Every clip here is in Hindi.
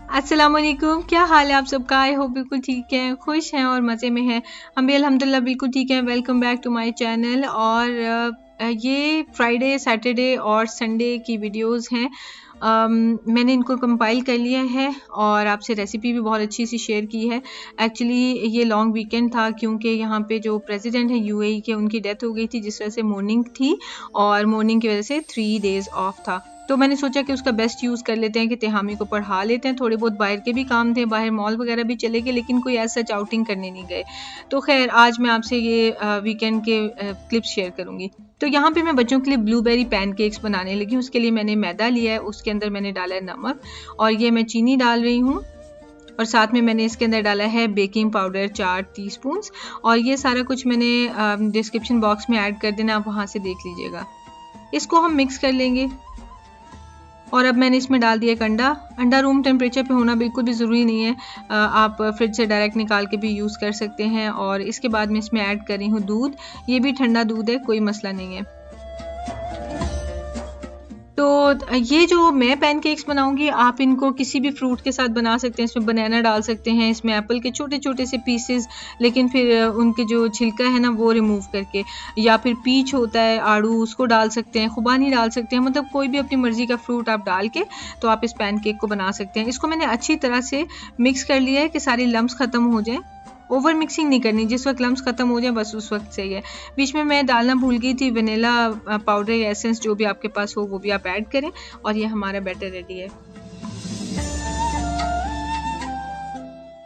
अस्सलामुअलैकुम, क्या हाल है आप सबका। आई होप बिल्कुल ठीक है, खुश हैं और मज़े में हैं। हम भी अल्हम्दुलिल्लाह बिल्कुल ठीक हैं। Welcome back to my channel. और ये फ्राइडे, सैटरडे और संडे की वीडियोस हैं। मैंने इनको कंपाइल कर लिया है और आपसे रेसिपी भी बहुत अच्छी सी शेयर की है। एक्चुअली ये लॉन्ग वीकेंड था क्योंकि यहाँ पे जो प्रेसिडेंट है यूएई के, उनकी डेथ हो गई थी, जिस वजह से मॉर्निंग थी और मॉर्निंग की वजह से 3 डेज़ ऑफ था। तो मैंने सोचा कि उसका बेस्ट यूज़ कर लेते हैं कि तिहामी को पढ़ा लेते हैं। थोड़े बहुत बाहर के भी काम थे, बाहर मॉल वगैरह भी चले गए, लेकिन कोई ऐसा सच आउटिंग करने नहीं गए। तो खैर आज मैं आपसे ये वीकेंड के क्लिप्स शेयर करूँगी। तो यहाँ पे मैं बच्चों के लिए ब्लूबेरी पैनकेक्स बनाने लगी हूँ। उसके लिए मैंने मैदा लिया है, उसके अंदर मैंने डाला है नमक और ये मैं चीनी डाल रही हूँ। और साथ में मैंने इसके अंदर डाला है बेकिंग पाउडर 4 टीस्पून्स। और ये सारा कुछ मैंने डिस्क्रिप्शन बॉक्स में ऐड कर देना, आप वहाँ से देख लीजिएगा। इसको हम मिक्स कर लेंगे। और अब मैंने इसमें डाल दिया एक अंडा। अंडा रूम टेम्परेचर पे होना बिल्कुल भी ज़रूरी नहीं है, आप फ्रिज से डायरेक्ट निकाल के भी यूज़ कर सकते हैं। और इसके बाद मैं इसमें ऐड कर रही हूँ दूध। ये भी ठंडा दूध है, कोई मसला नहीं है। तो ये जो मैं पैनकेक्स बनाऊंगी, आप इनको किसी भी फ्रूट के साथ बना सकते हैं। इसमें बनाना डाल सकते हैं, इसमें एप्पल के छोटे छोटे से पीसेस, लेकिन फिर उनके जो छिलका है ना वो रिमूव करके, या फिर पीच होता है आड़ू, उसको डाल सकते हैं, खुबानी डाल सकते हैं। मतलब कोई भी अपनी मर्जी का फ्रूट आप डाल के तो आप इस पैनकेक को बना सकते हैं। इसको मैंने अच्छी तरह से मिक्स कर लिया है कि सारी लम्स ख़त्म हो जाए। ओवर मिक्सिंग नहीं करनी, जिस वक्त लम्स ख़त्म हो जाए बस उस वक्त सही है। बीच में मैं डालना भूल गई थी वनीला पाउडर या एसेंस, जो भी आपके पास हो वो भी आप ऐड करें। और ये हमारा बैटर रेडी है।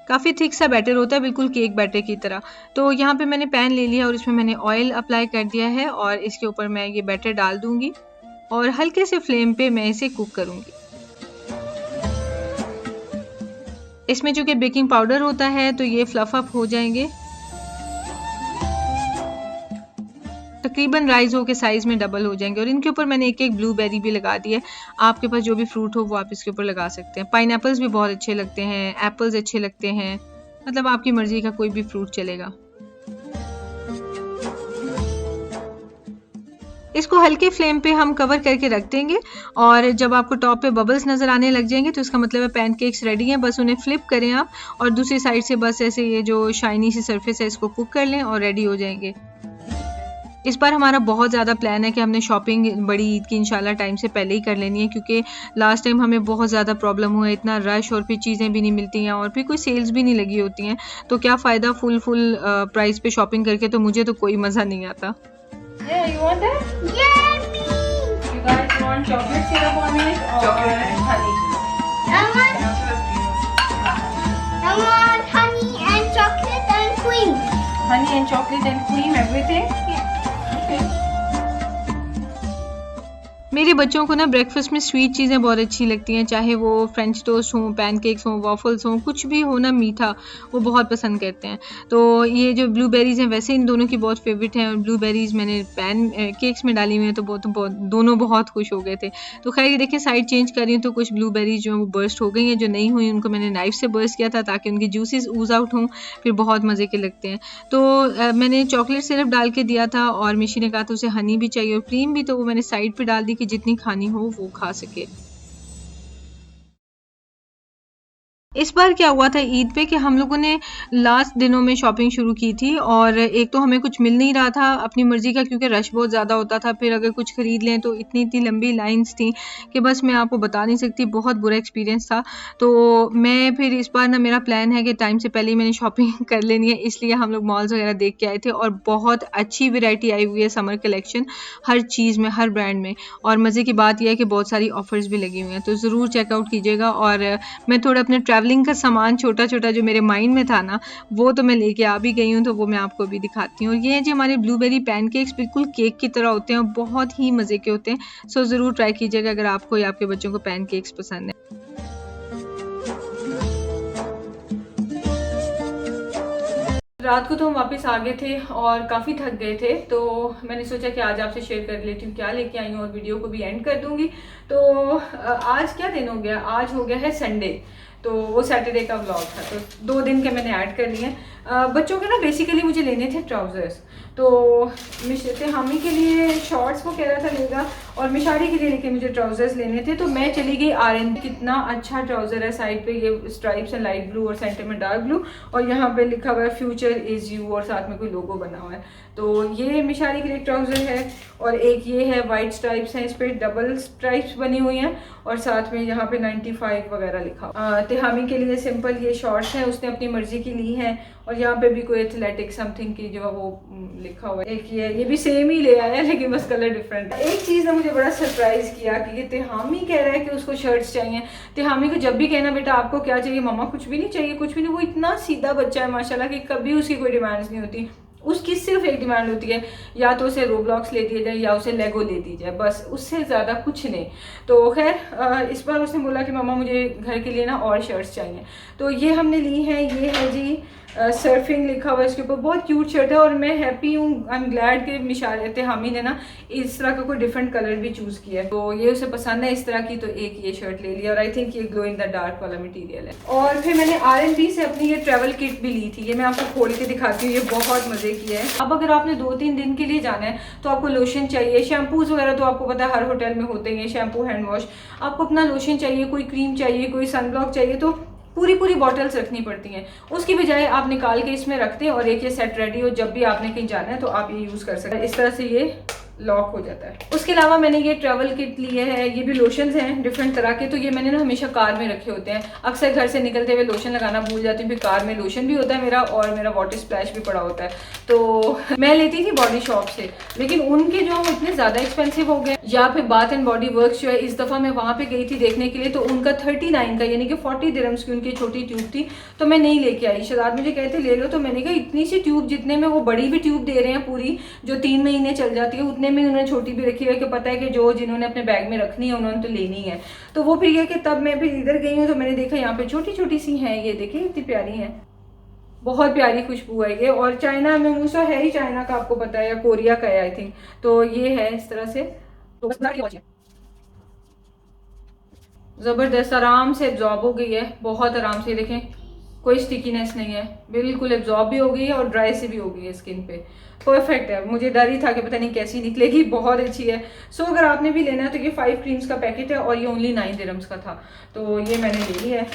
काफ़ी थिक सा बैटर होता है, बिल्कुल केक बैटर की तरह। तो यहाँ पे मैंने पैन ले लिया और इसमें मैंने ऑयल अप्लाई कर दिया है और इसके ऊपर मैं ये बैटर डाल दूँगी और हल्के से फ्लेम पे मैं इसे कुक करूँगी। इसमें चूँकि बेकिंग पाउडर होता है तो ये फ्लफ अप हो जाएंगे, तकरीबन राइस हो के साइज़ में डबल हो जाएंगे। और इनके ऊपर मैंने एक एक ब्लूबेरी भी लगा दी है। आपके पास जो भी फ्रूट हो वो आप इसके ऊपर लगा सकते हैं। पाइनएप्पल्स भी बहुत अच्छे लगते हैं, एप्पल्स अच्छे लगते हैं, मतलब आपकी मर्ज़ी का कोई भी फ्रूट चलेगा। इसको हल्के फ्लेम पे हम कवर करके रख देंगे और जब आपको टॉप पे बबल्स नज़र आने लग जाएंगे तो इसका मतलब है पैनकेक्स रेडी हैं। बस उन्हें फ्लिप करें आप और दूसरी साइड से बस ऐसे ये जो शाइनी सी सरफेस है इसको कुक कर लें और रेडी हो जाएंगे। इस बार हमारा बहुत ज़्यादा प्लान है कि हमने शॉपिंग बड़ी ईद की इंशाल्लाह टाइम से पहले ही कर लेनी है, क्योंकि लास्ट टाइम हमें बहुत ज़्यादा प्रॉब्लम हुआ है, इतना रश और फिर चीज़ें भी नहीं मिलती हैं और फिर कोई सेल्स भी नहीं लगी होती हैं। तो क्या फ़ायदा फुल प्राइस पे शॉपिंग करके, तो मुझे तो कोई मज़ा नहीं आता। Yeah, you want that? Yummy! You guys want chocolate syrup on it or honey? I want honey and chocolate and cream. Honey and chocolate and cream, everything? Yeah. Okay. मेरे बच्चों को ना ब्रेकफास्ट में स्वीट चीज़ें बहुत अच्छी लगती हैं, चाहे वो फ्रेंच टोस्ट हों, पैनकेक्स हों, वॉफल्स हों, कुछ भी हो ना मीठा, वो बहुत पसंद करते हैं। तो ये जो ब्लूबेरीज़ हैं वैसे इन दोनों की बहुत फेवरेट हैं और ब्लूबेरीज़ मैंने पैन केक्स में डाली हुई हैं तो दोनों बहुत खुश हो गए थे। तो खैर ये देखिए साइड चेंज कर रही हूँ तो कुछ ब्लूबेरीज जो बर्स्ट हो गई हैं, जो नहीं हुई उनको मैंने नाइफ से बर्स्ट किया था ताकि उनके जूसेस ऊज आउट हों, फिर बहुत मज़े के लगते हैं। तो मैंने चॉकलेट सिरप डाल के दिया था और मिशी ने कहा था उसे हनी भी चाहिए और क्रीम भी, तो वो मैंने साइड पे डाल दी कि जितनी खानी हो वो खा सके। इस बार क्या हुआ था ईद पे कि हम लोगों ने लास्ट दिनों में शॉपिंग शुरू की थी और एक तो हमें कुछ मिल नहीं रहा था अपनी मर्ज़ी का, क्योंकि रश बहुत ज़्यादा होता था। फिर अगर कुछ ख़रीद लें तो इतनी लंबी लाइंस थी कि बस मैं आपको बता नहीं सकती, बहुत बुरा एक्सपीरियंस था। तो मैं फिर इस बार ना मेरा प्लान है कि टाइम से पहले ही मैंने शॉपिंग कर लेनी है, इसलिए हम लोग मॉल्स वगैरह देख के आए थे और बहुत अच्छी वैरायटी आई हुई है, समर कलेक्शन हर चीज़ में, हर ब्रांड में। और मज़े की बात यह है कि बहुत सारी ऑफ़र्स भी लगी हुई हैं, तो ज़रूर चेकआउट कीजिएगा। और मैं थोड़ा अपने ट्रैवलिंग का सामान छोटा छोटा जो मेरे माइंड में था ना वो तो मैं लेके आ भी गई हूँ, तो वो मैं आपको भी दिखाती हूँ। और ये है जी हमारे ब्लूबेरी पैनकेक्स, बिल्कुल केक की तरह होते हैं और बहुत ही मज़े के होते हैं। सो ज़रूर ट्राई कीजिएगा अगर आपको या आपके बच्चों को पैनकेक्स पसंद है। रात को तो हम वापस आ गए थे और काफ़ी थक गए थे, तो मैंने सोचा कि आज आपसे शेयर कर लेती हूँ क्या लेके आई हूँ और वीडियो को भी एंड कर दूँगी। तो आज क्या दिन हो गया, आज हो गया है संडे। तो वो सैटरडे का व्लॉग था, तो 2 दिन के मैंने ऐड कर लिए। बच्चों के ना बेसिकली मुझे लेने थे ट्राउज़र्स, तो हामी के लिए शॉर्ट्स वो कह रहा था लेगा और मिशारी के लिए लेके मुझे ट्राउज़र्स लेने थे। तो मैं चली गई आर.एन. कितना अच्छा ट्राउज़र है, साइड पे ये स्ट्राइप्स हैं लाइट ब्लू और सेंटर में डार्क ब्लू, और यहाँ पे लिखा हुआ है फ्यूचर इज़ यू और साथ में कोई लोगो बना हुआ है। तो ये मिशारी के लिए ट्राउज़र है, और एक ये है वाइट स्ट्राइप्स हैं, इस पर डबल स्ट्राइप्स बनी हुई हैं और साथ में यहाँ पे 95 वगैरह लिखा। तिहामी के लिए सिंपल ये शॉर्ट्स हैं, उसने अपनी मर्जी की ली हैं, और यहाँ पे भी कोई एथलेटिक समथिंग की जो है वो लिखा हुआ है। एक ये भी सेम ही ले आया लेकिन बस कलर डिफरेंट है। एक चीज़ ने मुझे बड़ा सरप्राइज किया कि ये तिहामी कह रहा है कि उसको शर्ट्स चाहिए। तिहामी को जब भी कहना बेटा आपको क्या चाहिए, मम्मा कुछ भी नहीं चाहिए, कुछ भी नहीं, वो इतना सीधा बच्चा है माशाल्लाह कि कभी उसकी कोई डिमांड्स नहीं होती। उसकी सिर्फ एक डिमांड होती है, या तो उसे रोब्लॉक्स ले दिया जाए या उसे लेगो ले दी जाए, बस उससे ज़्यादा कुछ नहीं। तो खैर इस बार उसने बोला कि मम्मा मुझे घर के लिए ना और शर्ट्स चाहिए, तो ये हमने ली हैं। ये है जी सर्फिंग लिखा हुआ है इसके ऊपर, बहुत क्यूट शर्ट है, और मैं हैप्पी हूँ, आई एम ग्लैड कि मिशारे तिहामी ने ना इस तरह का कोई डिफरेंट कलर भी चूज़ किया है, तो ये उसे पसंद है इस तरह की, तो एक ये शर्ट ले लिया, और आई थिंक ये ग्लो इन द डार्क वाला मटेरियल है। और फिर मैंने R&B से अपनी ये ट्रैवल किट भी ली थी, ये मैं आपको खोल के दिखाती हूँ, ये बहुत मज़े की है। अब अगर आपने 2-3 दिन के लिए जाना है तो आपको लोशन चाहिए, शैम्पूज वगैरह तो आपको पता है हर होटल में होते हैं, शैम्पू हैंड वॉश, आपको अपना लोशन चाहिए, कोई क्रीम चाहिए, कोई सनब्लॉक चाहिए, तो पूरी बॉटल्स रखनी पड़ती हैं। उसकी बजाय आप निकाल के इसमें रखते हैं और एक ये सेट रेडी हो, जब भी आपने कहीं जाना है तो आप ये यूज़ कर सकते हैं। इस तरह से ये लॉक हो जाता है। उसके अलावा मैंने ये ट्रैवल किट लिए है, ये भी लोशंस हैं डिफरेंट तरह के, तो ये मैंने ना हमेशा कार में रखे होते हैं। अक्सर घर से निकलते हुए लोशन लगाना भूल जाती हूँ, फिर कार में लोशन भी होता है मेरा और मेरा वाटर स्प्लैश भी पड़ा होता है, तो मैं लेती थी बॉडी शॉप से, लेकिन उनके जो इतने ज़्यादा एक्सपेंसिव हो गए। या फिर बाथ एंड बॉडी वर्क्स जो है, इस दफ़ा मैं वहाँ पे गई थी देखने के लिए, तो उनका 39 का यानी कि 40 दिरहम्स की उनकी छोटी ट्यूब थी, तो मैं नहीं लेके आई। शहजाद मुझे कहते ले लो, तो मैंने कहा इतनी सी ट्यूब, जितने में वो बड़ी भी ट्यूब दे रहे हैं पूरी जो 3 महीने चल जाती है, उतने में उन्होंने छोटी भी रखी हुई है कि पता है कि जो जिन्होंने अपने बैग में रखनी है उन्होंने तो लेनी है। तो वो फिर ये कि तब मैं फिर इधर गई हूँ तो मैंने देखा यहाँ पे छोटी छोटी सी हैं, ये देखिए इतनी प्यारी हैं, बहुत प्यारी खुशबू है ये। और चाइना में मूसा है ही चाइना का, आपको पता है, या कोरिया का है आई थिंक, तो ये है इस तरह से, तो ज़बरदस्त आराम से एब्जॉर्ब हो गई है, बहुत आराम से, देखें कोई स्टिकीनेस नहीं है, बिल्कुल एब्जॉर्ब भी हो गई है और ड्राई से भी हो गई है स्किन पे, परफेक्ट है। मुझे डर ही था कि पता नहीं कैसी निकलेगी, बहुत अच्छी है। सो अगर आपने भी लेना है तो ये 5 क्रीम्स का पैकेट है और ये ओनली 9 दिरहम्स का था, तो ये मैंने ले लिया है।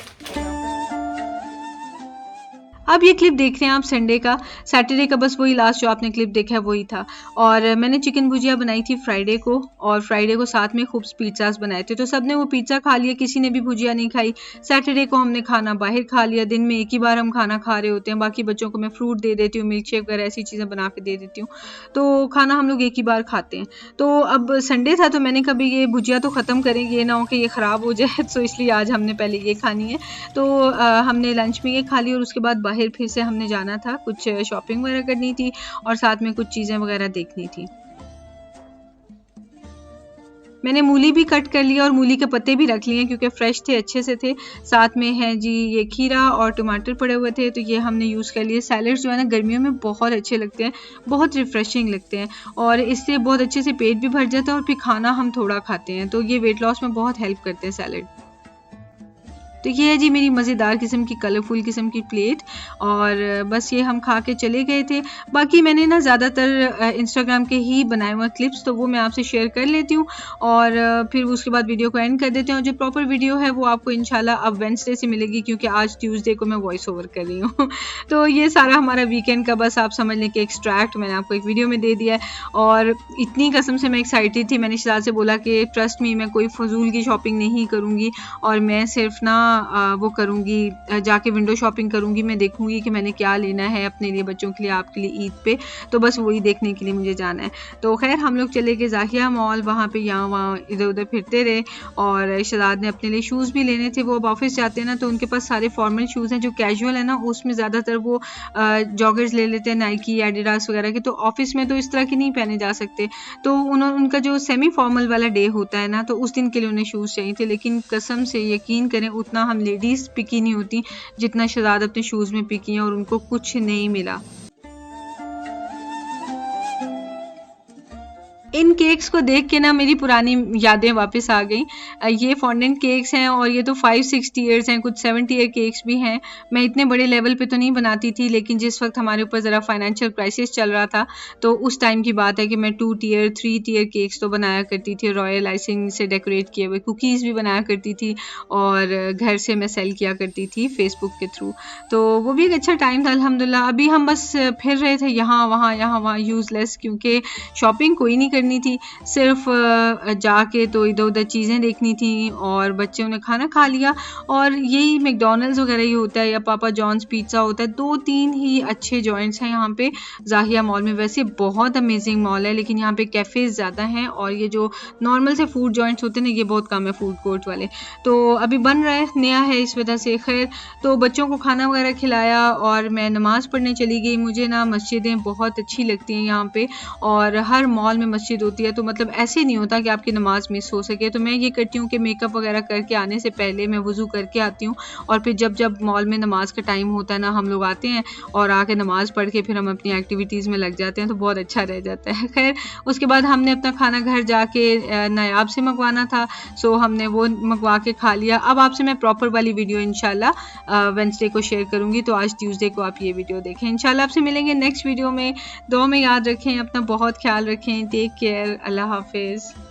अब ये क्लिप देख रहे हैं आप संडे का, सैटरडे का बस वही लास्ट जो आपने क्लिप देखा है वही था। और मैंने चिकन भुजिया बनाई थी फ्राइडे को, और फ्राइडे को साथ में खूब पिज़्ज़ास बनाए थे, तो सबने वो पिज़्ज़ा खा लिया, किसी ने भी भुजिया नहीं खाई। सैटरडे को हमने खाना बाहर खा लिया, दिन में एक ही बार हम खाना खा रहे होते हैं, बाकी बच्चों को मैं फ्रूट दे देती हूँ, मिल्क शेक वगैरह ऐसी चीज़ें बना के दे देती हूँ, तो खाना हम लोग एक ही बार खाते हैं। तो अब संडे था तो मैंने कभी ये भुजिया तो ख़त्म करेंगे, ये ना हो कि ये ख़राब हो जाए, तो इसलिए आज हमने पहले ये खानी है। तो हमने लंच में ये खा ली और उसके बाद बाहर फिर से हमने जाना था, कुछ शॉपिंग वगैरह करनी थी और साथ में कुछ चीज़ें वगैरह देखनी थी। मैंने मूली भी कट कर लिया और मूली के पत्ते भी रख लिए क्योंकि फ्रेश थे, अच्छे से थे। साथ में है जी ये खीरा और टमाटर पड़े हुए थे, तो ये हमने यूज़ कर लिए। सैलड्स जो है ना गर्मियों में बहुत अच्छे लगते हैं, बहुत रिफ़्रेशिंग लगते हैं और इससे बहुत अच्छे से पेट भी भर जाता है और फिर खाना हम थोड़ा खाते हैं, तो ये वेट लॉस में बहुत हेल्प करते हैं सैलड। तो ये है जी मेरी मज़ेदार किस्म की कलरफुल किस्म की प्लेट, और बस ये हम खा के चले गए थे। बाकी मैंने ना ज़्यादातर इंस्टाग्राम के ही बनाए हुए क्लिप्स, तो वो मैं आपसे शेयर कर लेती हूँ और फिर उसके बाद वीडियो को एंड कर देते हैं। और जो प्रॉपर वीडियो है वो आपको इंशाल्लाह अब वेडनेसडे से मिलेगी, क्योंकि आज ट्यूसडे को मैं वॉइस ओवर कर रही हूँ। तो ये सारा हमारा वीकेंड का बस आप समझ लें कि एक्सट्रैक्ट मैंने आपको एक वीडियो में दे दिया है। और इतनी कसम से मैं एक्साइटेड थी, मैंने शहजाद से बोला कि ट्रस्ट मी मैं कोई फजूल की शॉपिंग नहीं करूँगी और मैं सिर्फ ना वो करूँगी, जाके विंडो शॉपिंग करूँगी, मैं देखूँगी कि मैंने क्या लेना है अपने लिए, बच्चों के लिए, आपके लिए ईद पे, तो बस वही देखने के लिए मुझे जाना है। तो खैर हम लोग चले गए ज़ाहिया मॉल, वहाँ पे यहाँ वहाँ इधर उधर फिरते रहे और शहजाद ने अपने लिए शूज़ भी लेने थे। वो अब ऑफिस जाते हैं ना तो उनके पास सारे फॉर्मल शूज़ हैं, जो कैजुअल है ना उसमें ज़्यादातर वो जॉगर्स ले लेते हैं, नाइकी एडिडास वगैरह के, तो ऑफिस में तो इस तरह के नहीं पहने जा सकते। तो उनका जो सेमी फॉर्मल वाला डे होता है ना, तो उस दिन के लिए उन्हें शूज़ चाहिए थे, लेकिन कसम से यकीन करें उतना हम लेडीज़ पिकी नहीं होती जितना शहजाद अपने शूज़ में पिकी हैं और उनको कुछ नहीं मिला। इन केक्स को देख के ना मेरी पुरानी यादें वापस आ गई। ये फॉन्डेंट केक्स हैं और ये तो 5-6 ईयर्स हैं, कुछ 7 ईयर केक्स भी हैं। मैं इतने बड़े लेवल पे तो नहीं बनाती थी, लेकिन जिस वक्त हमारे ऊपर ज़रा फाइनेंशियल क्राइसिस चल रहा था तो उस टाइम की बात है कि मैं 2 टीयर 3 टीयर केक्स तो बनाया करती थी। रॉयल आइसिंग से डेकोरेट किए हुए कुकीज़ भी बनाया करती थी और घर से मैं सेल किया करती थी फेसबुक के थ्रू। तो वो भी एक अच्छा टाइम था अल्हम्दुलिल्लाह। अभी हम बस फिर रहे थे यहाँ वहाँ यूज़लेस, क्योंकि शॉपिंग कोई नहीं करनी थी, सिर्फ जाके तो इधर उधर चीज़ें देखनी थी और बच्चों ने खाना खा लिया। और यही मैकडॉनल्ड्स वगैरह ही होता है या पापा जॉन्स पिज़्ज़ा होता है, 2-3 ही अच्छे जॉइंट्स हैं यहाँ पे ज़ाहिया मॉल में। वैसे बहुत अमेजिंग मॉल है, लेकिन यहाँ पे कैफ़ेज़ ज़्यादा हैं और ये जो नॉर्मल से फूड जॉइंट्स होते हैं ना, ये बहुत कम है फूड कोर्ट वाले। तो अभी बन रहा है, नया है, इस वजह से खैर। तो बच्चों को खाना वगैरह खिलाया और मैं नमाज़ पढ़ने चली गई। मुझे ना मस्जिदें बहुत अच्छी लगती हैं यहाँ पे, और हर मॉल में मस्जिद होती है, तो मतलब ऐसे नहीं होता कि आपकी नमाज़ मिस हो सके। तो मैं ये करती हूँ कि मेकअप वगैरह करके आने से पहले मैं वज़ू करके आती हूँ, और फिर जब मॉल में नमाज़ का टाइम होता है ना, हम लोग आते हैं और आके नमाज़ पढ़ के फिर हम अपनी एक्टिविटीज़ में लग जाते हैं, तो बहुत अच्छा रह जाता है। खैर उसके बाद हमने अपना खाना घर जाके नायाब से मंगवाना था, सो हमने वो मंगवा के खा लिया। अब आपसे मैं प्रॉपर वाली वीडियो इंशाल्लाह वेडनेसडे को शेयर करूँगी, तो आज ट्यूसडे को आप ये वीडियो देखें। इंशाल्लाह आपसे मिलेंगे नेक्स्ट वीडियो में। दुआ में याद रखें, अपना बहुत ख्याल रखें। टेक केयर, अल्लाह हाफिज़।